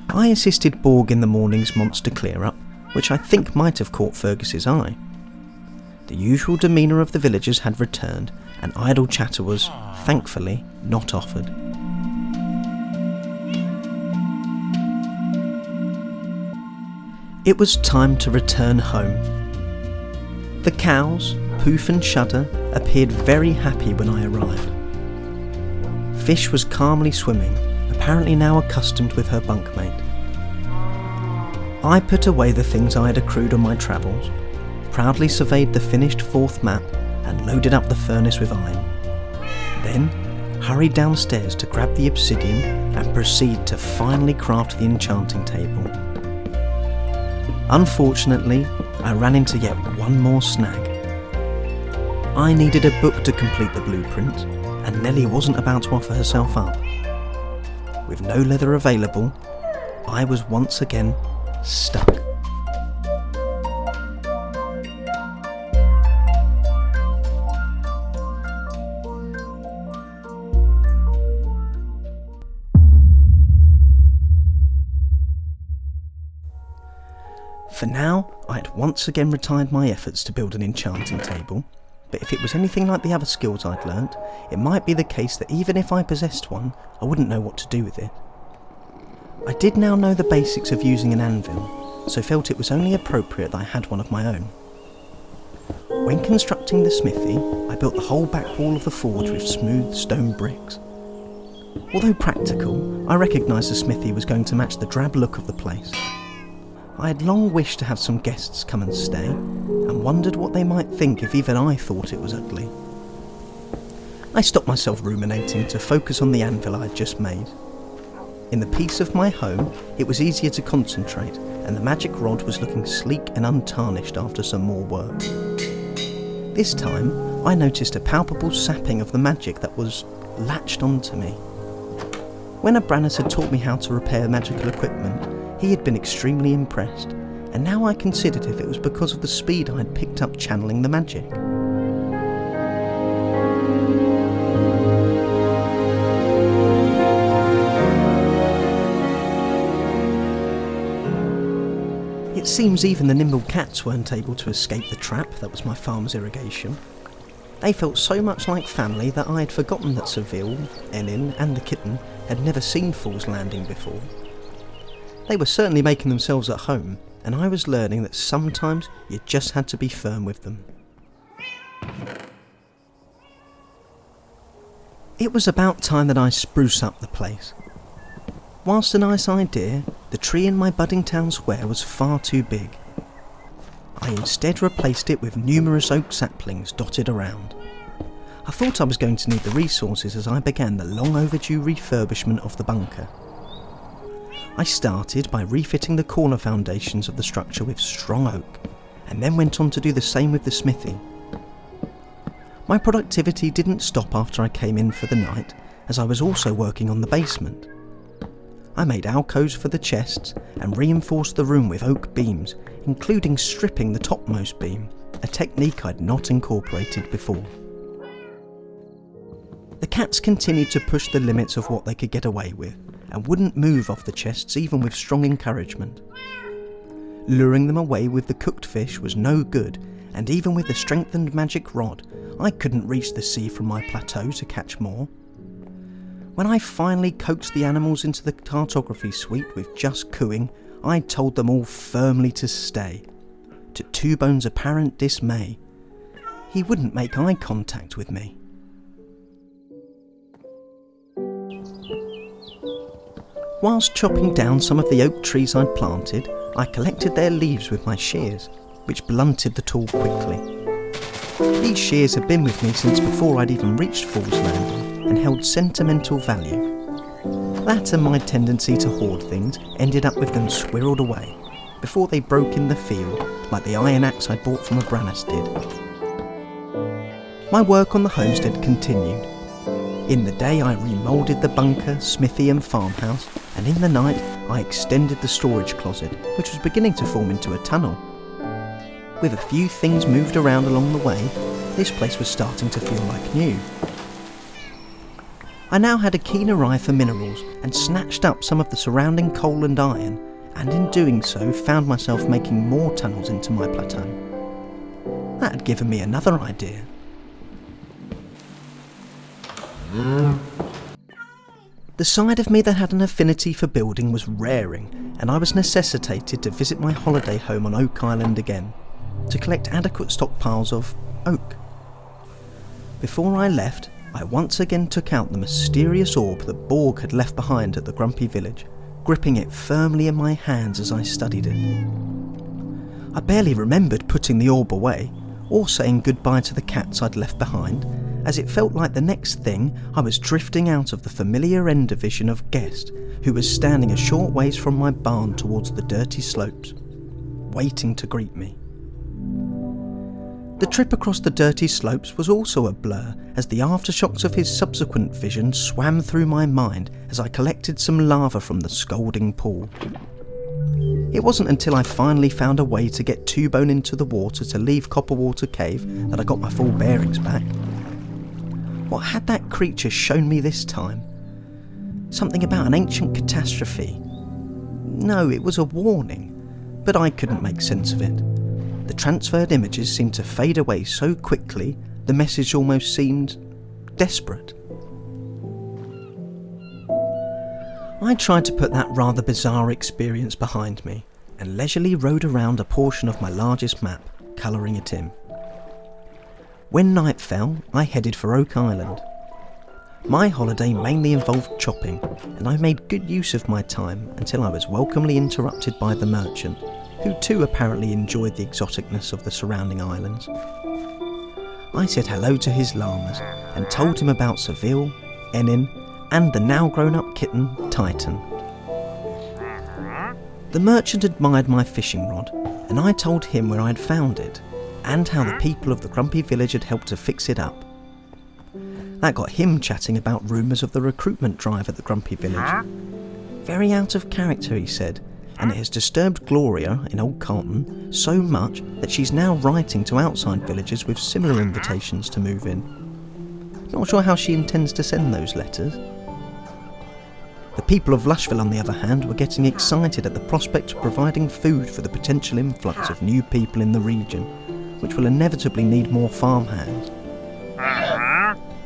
Speaker 1: I assisted Borg in the morning's monster clear-up, which I think might have caught Fergus's eye. The usual demeanour of the villagers had returned, and idle chatter was, thankfully, not offered. It was time to return home. The cows, Poof and Shudder, appeared very happy when I arrived. Fish was calmly swimming, apparently now accustomed with her bunkmate. I put away the things I had accrued on my travels, proudly surveyed the finished 4th map and loaded up the furnace with iron. Then hurried downstairs to grab the obsidian and proceed to finally craft the enchanting table. Unfortunately, I ran into yet one more snag. I needed a book to complete the blueprint, and Nellie wasn't about to offer herself up. With no leather available, I was once again stuck. For now, I had once again retired my efforts to build an enchanting table, but if it was anything like the other skills I'd learnt, it might be the case that even if I possessed one, I wouldn't know what to do with it. I did now know the basics of using an anvil, so felt it was only appropriate that I had one of my own. When constructing the smithy, I built the whole back wall of the forge with smooth stone bricks. Although practical, I recognised the smithy was going to match the drab look of the place. I had long wished to have some guests come and stay, and wondered what they might think if even I thought it was ugly. I stopped myself ruminating to focus on the anvil I had just made. In the peace of my home, it was easier to concentrate, and the magic rod was looking sleek and untarnished after some more work. This time, I noticed a palpable sapping of the magic that was latched onto me. When Abranus had taught me how to repair magical equipment, he had been extremely impressed, and now I considered if it was because of the speed I had picked up channeling the magic. It seems even the nimble cats weren't able to escape the trap that was my farm's irrigation. They felt so much like family that I had forgotten that Seville, Enin and the kitten had never seen Fool's Landing before. They were certainly making themselves at home, and I was learning that sometimes you just had to be firm with them. It was about time that I spruce up the place. Whilst a nice idea, the tree in my budding town square was far too big. I instead replaced it with numerous oak saplings dotted around. I thought I was going to need the resources as I began the long overdue refurbishment of the bunker. I started by refitting the corner foundations of the structure with strong oak, and then went on to do the same with the smithy. My productivity didn't stop after I came in for the night, as I was also working on the basement. I made alcoves for the chests and reinforced the room with oak beams, including stripping the topmost beam, a technique I'd not incorporated before. The cats continued to push the limits of what they could get away with, and wouldn't move off the chests even with strong encouragement. Luring them away with the cooked fish was no good, and even with the strengthened magic rod, I couldn't reach the sea from my plateau to catch more. When I finally coaxed the animals into the cartography suite with just cooing, I told them all firmly to stay. To Two Bones' apparent dismay, he wouldn't make eye contact with me. Whilst chopping down some of the oak trees I'd planted, I collected their leaves with my shears, which blunted the tool quickly. These shears had been with me since before I'd even reached Fool's Landing and held sentimental value. That and my tendency to hoard things ended up with them squirreled away before they broke in the field like the iron axe I bought from a Brannis did. My work on the homestead continued. In the day I remoulded the bunker, smithy and farmhouse, and in the night I extended the storage closet, which was beginning to form into a tunnel. With a few things moved around along the way, this place was starting to feel like new. I now had a keener eye for minerals and snatched up some of the surrounding coal and iron, and in doing so found myself making more tunnels into my plateau. That had given me another idea. The side of me that had an affinity for building was raring, and I was necessitated to visit my holiday home on Oak Island again, to collect adequate stockpiles of oak. Before I left, I once again took out the mysterious orb that Borg had left behind at the Grumpy Village, gripping it firmly in my hands as I studied it. I barely remembered putting the orb away, or saying goodbye to the cats I'd left behind, as it felt like the next thing I was drifting out of the familiar end division of Guest, who was standing a short ways from my barn towards the dirty slopes, waiting to greet me. The trip across the dirty slopes was also a blur, as the aftershocks of his subsequent vision swam through my mind as I collected some lava from the scalding pool. It wasn't until I finally found a way to get Two Bone into the water to leave Copperwater Cave that I got my full bearings back. What had that creature shown me this time? Something about an ancient catastrophe. No, it was a warning, but I couldn't make sense of it. The transferred images seemed to fade away so quickly, the message almost seemed desperate. I tried to put that rather bizarre experience behind me, and leisurely rode around a portion of my largest map, colouring it in. When night fell, I headed for Oak Island. My holiday mainly involved chopping, and I made good use of my time until I was welcomely interrupted by the merchant, who too apparently enjoyed the exoticness of the surrounding islands. I said hello to his llamas and told him about Seville, Enin, and the now grown-up kitten, Titan. The merchant admired my fishing rod, and I told him where I'd found it, and how the people of the Grumpy Village had helped to fix it up. That got him chatting about rumours of the recruitment drive at the Grumpy Village. Very out of character, he said, and it has disturbed Gloria in Old Carlton so much that she's now writing to outside villagers with similar invitations to move in. Not sure how she intends to send those letters. The people of Lushville, on the other hand, were getting excited at the prospect of providing food for the potential influx of new people in the region, which will inevitably need more farmhands.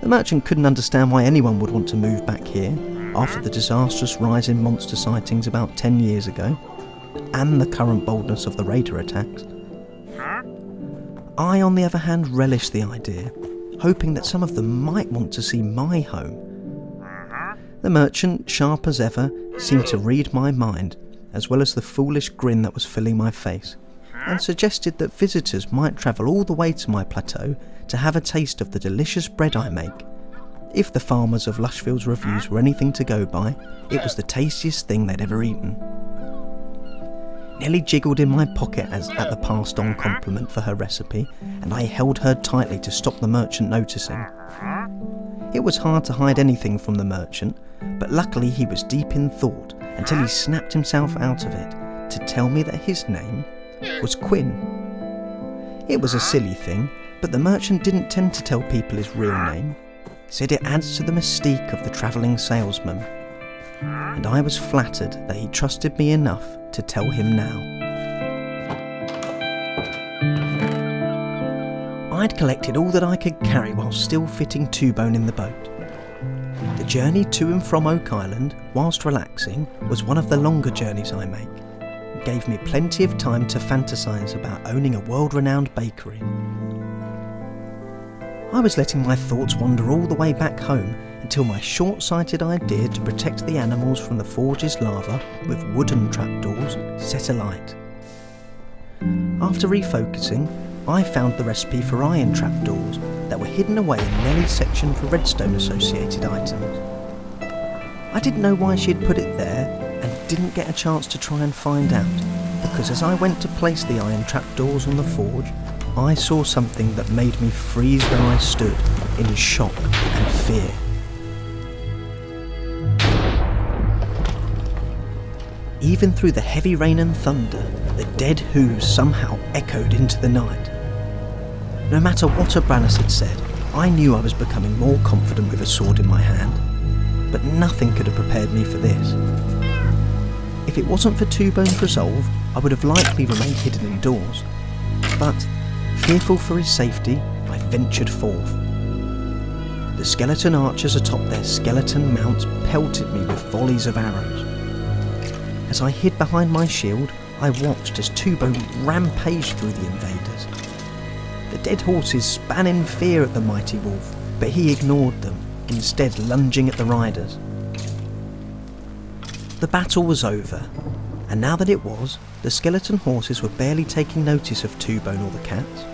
Speaker 1: The merchant couldn't understand why anyone would want to move back here after the disastrous rise in monster sightings about 10 years ago, and the current boldness of the raider attacks. I, on the other hand, relished the idea, hoping that some of them might want to see my home. The merchant, sharp as ever, seemed to read my mind, as well as the foolish grin that was filling my face, and suggested that visitors might travel all the way to my plateau to have a taste of the delicious bread I make. If the farmers of Lushville's reviews were anything to go by, it was the tastiest thing they'd ever eaten. Nellie jiggled in my pocket at the passed-on compliment for her recipe, and I held her tightly to stop the merchant noticing. It was hard to hide anything from the merchant, but luckily he was deep in thought until he snapped himself out of it to tell me that his name was Quinn. It was a silly thing, but the merchant didn't tend to tell people his real name. Said it adds to the mystique of the travelling salesman. And I was flattered that he trusted me enough to tell him now. I'd collected all that I could carry while still fitting Two-Bone in the boat. The journey to and from Oak Island, whilst relaxing, was one of the longer journeys I make. It gave me plenty of time to fantasise about owning a world-renowned bakery. I was letting my thoughts wander all the way back home until my short-sighted idea to protect the animals from the forge's lava with wooden trapdoors set alight. After refocusing, I found the recipe for iron trapdoors that were hidden away in Nellie's section for redstone-associated items. I didn't know why she had put it there and didn't get a chance to try and find out, because as I went to place the iron trapdoors on the forge, I saw something that made me freeze where I stood in shock and fear. Even through the heavy rain and thunder, the dead hooves somehow echoed into the night. No matter what Brannis had said, I knew I was becoming more confident with a sword in my hand, but nothing could have prepared me for this. If it wasn't for Two-Bone's resolve, I would have likely remained hidden indoors, but fearful for his safety, I ventured forth. The skeleton archers atop their skeleton mounts pelted me with volleys of arrows. As I hid behind my shield, I watched as Two-Bone rampaged through the invaders. The dead horses span in fear at the mighty wolf, but he ignored them, instead lunging at the riders. The battle was over, and now that it was, the skeleton horses were barely taking notice of Two-Bone or the cats.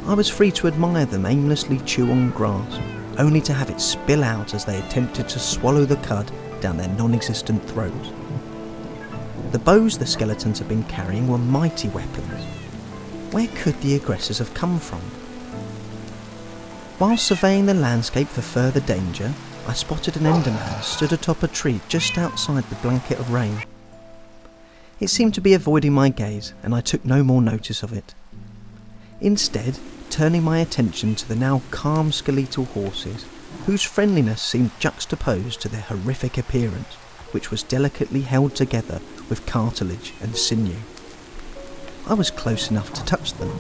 Speaker 1: I was free to admire them aimlessly chew on grass, only to have it spill out as they attempted to swallow the cud down their non-existent throats. The bows the skeletons had been carrying were mighty weapons. Where could the aggressors have come from? While surveying the landscape for further danger, I spotted an enderman stood atop a tree just outside the blanket of rain. It seemed to be avoiding my gaze, and I took no more notice of it. Instead, turning my attention to the now calm skeletal horses, whose friendliness seemed juxtaposed to their horrific appearance, which was delicately held together with cartilage and sinew. I was close enough to touch them,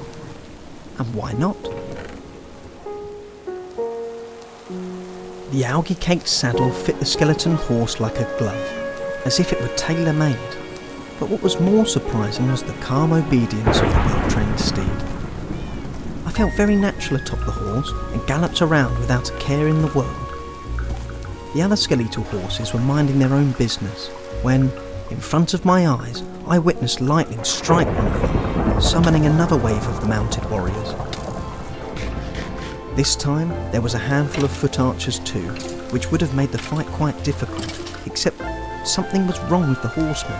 Speaker 1: and why not? The algae-caked saddle fit the skeleton horse like a glove, as if it were tailor-made, but what was more surprising was the calm obedience of the well-trained steed. I felt very natural atop the horse and galloped around without a care in the world. The other skeletal horses were minding their own business when, in front of my eyes, I witnessed lightning strike one of them, summoning another wave of the mounted warriors. This time, there was a handful of foot archers too, which would have made the fight quite difficult, except something was wrong with the horsemen.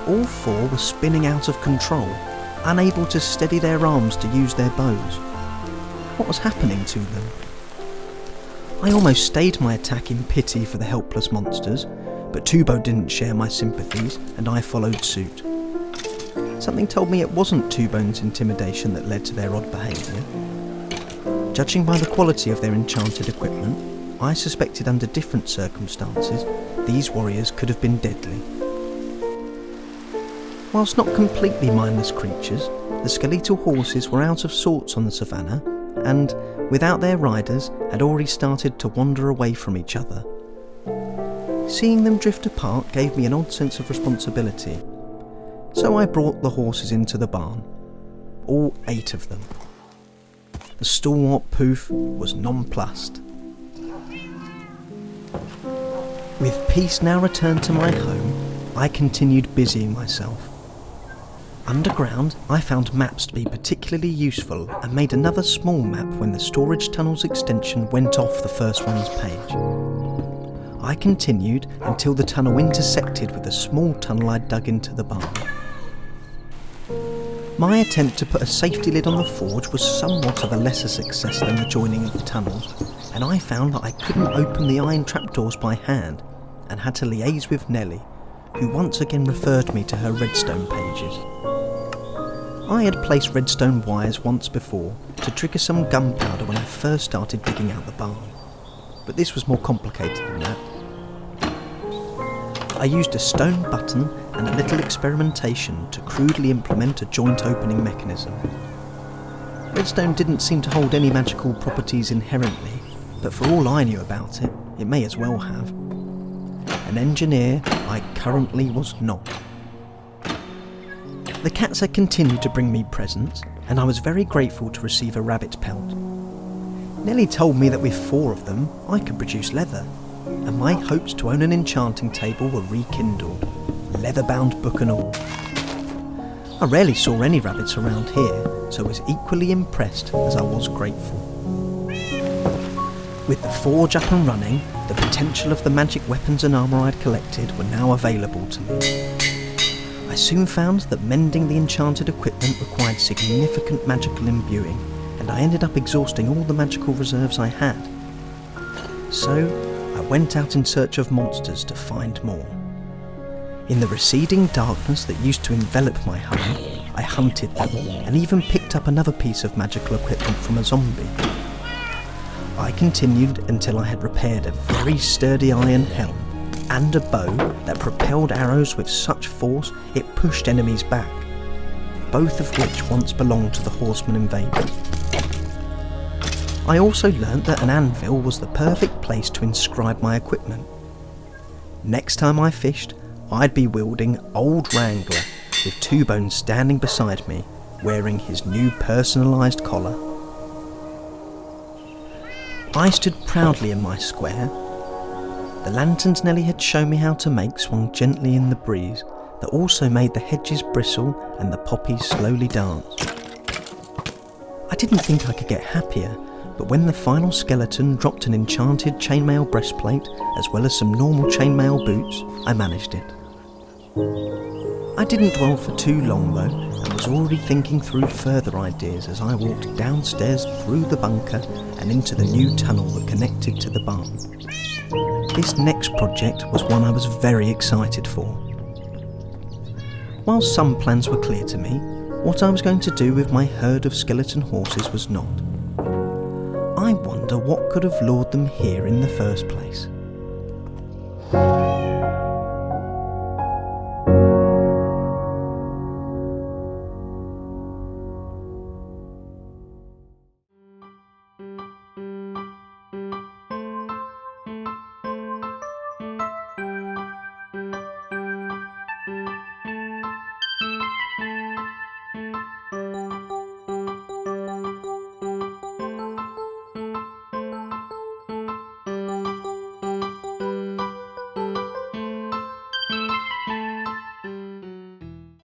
Speaker 1: All four were spinning out of control, unable to steady their arms to use their bows. What was happening to them? I almost stayed my attack in pity for the helpless monsters, but Two-Bone didn't share my sympathies, and I followed suit. Something told me it wasn't Two-Bone's intimidation that led to their odd behaviour. Judging by the quality of their enchanted equipment, I suspected under different circumstances, these warriors could have been deadly. Whilst not completely mindless creatures, the skeletal horses were out of sorts on the savannah, and, without their riders, had already started to wander away from each other. Seeing them drift apart gave me an odd sense of responsibility, so I brought the horses into the barn. All 8 of them. The stalwart Poof was nonplussed. With peace now returned to my home, I continued busying myself. Underground, I found maps to be particularly useful and made another small map when the storage tunnel's extension went off the first one's page. I continued until the tunnel intersected with a small tunnel I'd dug into the barn. My attempt to put a safety lid on the forge was somewhat of a lesser success than the joining of the tunnels, and I found that I couldn't open the iron trapdoors by hand and had to liaise with Nellie, who once again referred me to her redstone pages. I had placed redstone wires once before to trigger some gunpowder when I first started digging out the barn, but this was more complicated than that. I used a stone button and a little experimentation to crudely implement a joint opening mechanism. Redstone didn't seem to hold any magical properties inherently, but for all I knew about it, it may as well have. An engineer I currently was not. The cats had continued to bring me presents, and I was very grateful to receive a rabbit pelt. Nellie told me that with 4 of them, I could produce leather, and my hopes to own an enchanting table were rekindled, leather-bound book and all. I rarely saw any rabbits around here, so was equally impressed as I was grateful. With the forge up and running, the potential of the magic weapons and armour I'd collected were now available to me. I soon found that mending the enchanted equipment required significant magical imbuing, and I ended up exhausting all the magical reserves I had. So, I went out in search of monsters to find more. In the receding darkness that used to envelop my home, I hunted them, and even picked up another piece of magical equipment from a zombie. I continued until I had repaired a very sturdy iron helm, and a bow that propelled arrows with such force it pushed enemies back, both of which once belonged to the horseman invaders. I also learnt that an anvil was the perfect place to inscribe my equipment. Next time I fished, I'd be wielding Old Wrangler, with Two Bones standing beside me, wearing his new personalised collar. I stood proudly in my square. The lanterns Nellie had shown me how to make swung gently in the breeze that also made the hedges bristle and the poppies slowly dance. I didn't think I could get happier, but when the final skeleton dropped an enchanted chainmail breastplate as well as some normal chainmail boots, I managed it. I didn't dwell for too long though, and was already thinking through further ideas as I walked downstairs through the bunker and into the new tunnel that connected to the barn. This next project was one I was very excited for. While some plans were clear to me, what I was going to do with my herd of skeleton horses was not. I wonder what could have lured them here in the first place.